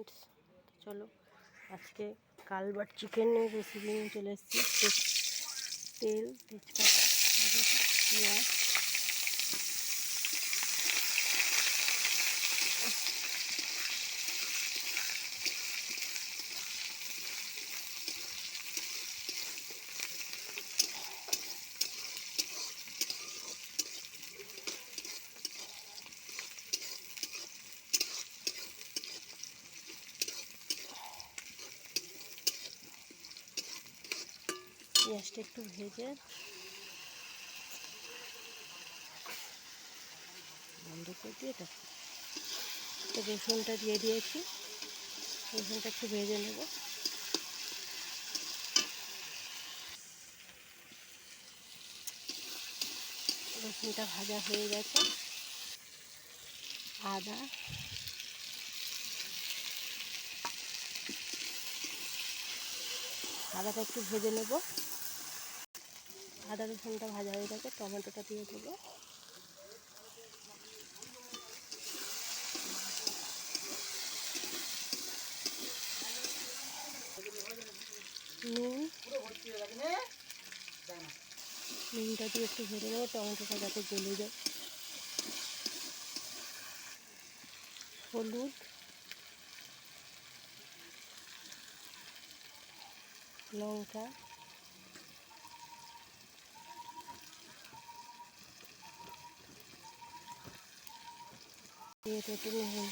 Friends, চলো আজকে culvert চিকেনের রেসিপি নিয়ে চলে এসেছি। তেল, তেজপাতা, পেঁয়াজ, পেঁয়াজটা একটু ভেজে বন্ধ করে দিয়ে তো রসুনটা দিয়ে দিয়েছি। রসুনটা একটু ভেজে নেব। রসুনটা ভাজা হয়ে গেছে। আদাটা একটু ভেজে নেব। আদা রসুনটা ভাজা হয়ে গেছে, টমেটোটা দিয়ে দেবো। নুনটা দিয়ে একটু ভেজে নেবো, টমেটোটা যাতে গলে যায়। হলুদ, লঙ্কা, দিয়ে একটু নুন।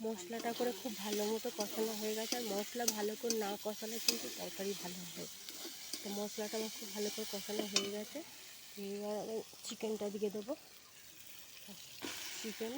মশলাটা করে খুব ভালো মতো কষানো হয়ে গেছে। আর মশলা ভালো করে না কষালে কিন্তু তরকারি ভালো হয়। তো মশলাটা আমার খুব ভালো করে কষানো হয়ে গেছে। এবার আমি চিকেনটা দিয়ে দেবো। চিকেন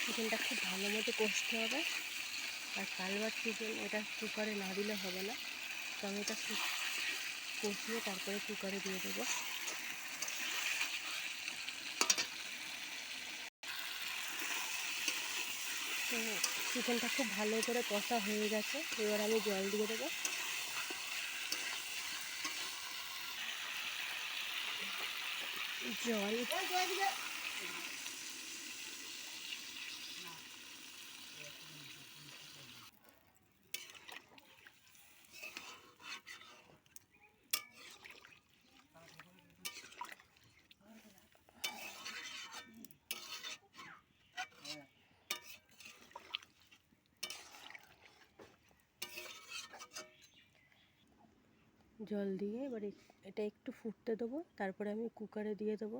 চিকেনটা খুব ভালো মতো কষতে হবে। আর কালবাট চিকেন এটা কুকারে না দিলে হবে না। তো আমি এটা কষিয়ে তারপরে কুকারে দিয়ে দেবো। তো চিকেনটা খুব ভালো করে কষা হয়ে গেছে। এবার আমি জল দিয়ে দেবো। জল দিয়ে এবার এটা একটু ফুটতে দেবো। তারপরে আমি কুকারে দিয়ে দেবো।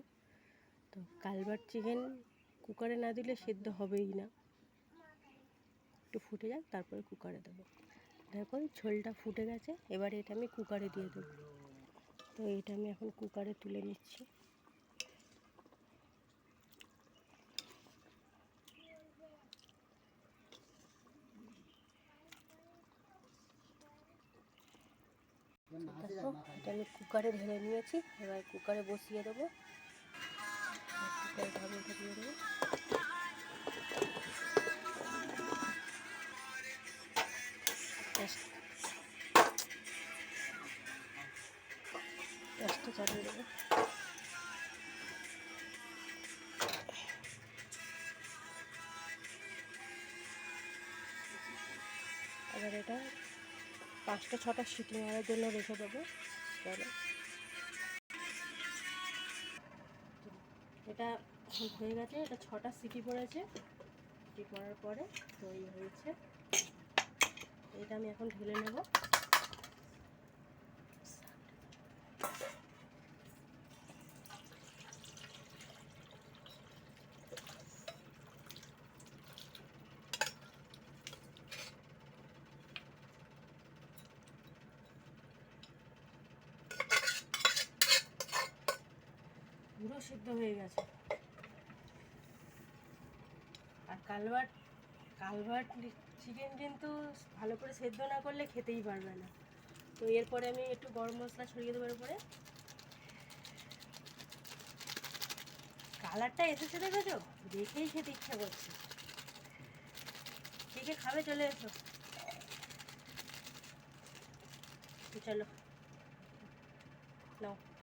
তো কালবাট চিকেন কুকারে না দিলে সেদ্ধ হবেই না। একটু ফুটে যাক, তারপরে কুকারে দেবো। দেখুন ঝোলটা ফুটে গেছে। এবারে এটা আমি কুকারে দিয়ে দেবো। তো এটা আমি এখন কুকারে তুলে নিচ্ছি। দেখো এটা আমি কুকারে ঢেলে নিয়েছি। এবার কুকারে বসিয়ে দেবো। কুকারে ঢাকনাটা দিয়ে দেবো। গ্যাসটা চালিয়ে দেবো। এবার এটা 5-6টা সিটি মারার জন্য রেখে দেবো। চলো এটা হয়ে গেছে, এটা 6টা সিটি পড়েছে। সিটি পড়ার পরে তৈরি হয়েছে। এটা আমি এখন ঢেলে নেব। পুরো সিদ্ধ হয়ে গেছে। আর কালভার্ট চিকেন কিন্তু ভালো করে সেদ্ধ না করলে খেতেই পারবে না। তো এরপরে আমি একটু গরম মশলা ছড়িয়ে দেবো। এরপরে কালারটা এসেছে দেখেছো, দেখেই খেতে ইচ্ছা করছে। কে কে খাবে চলে এসো। চলো নাও।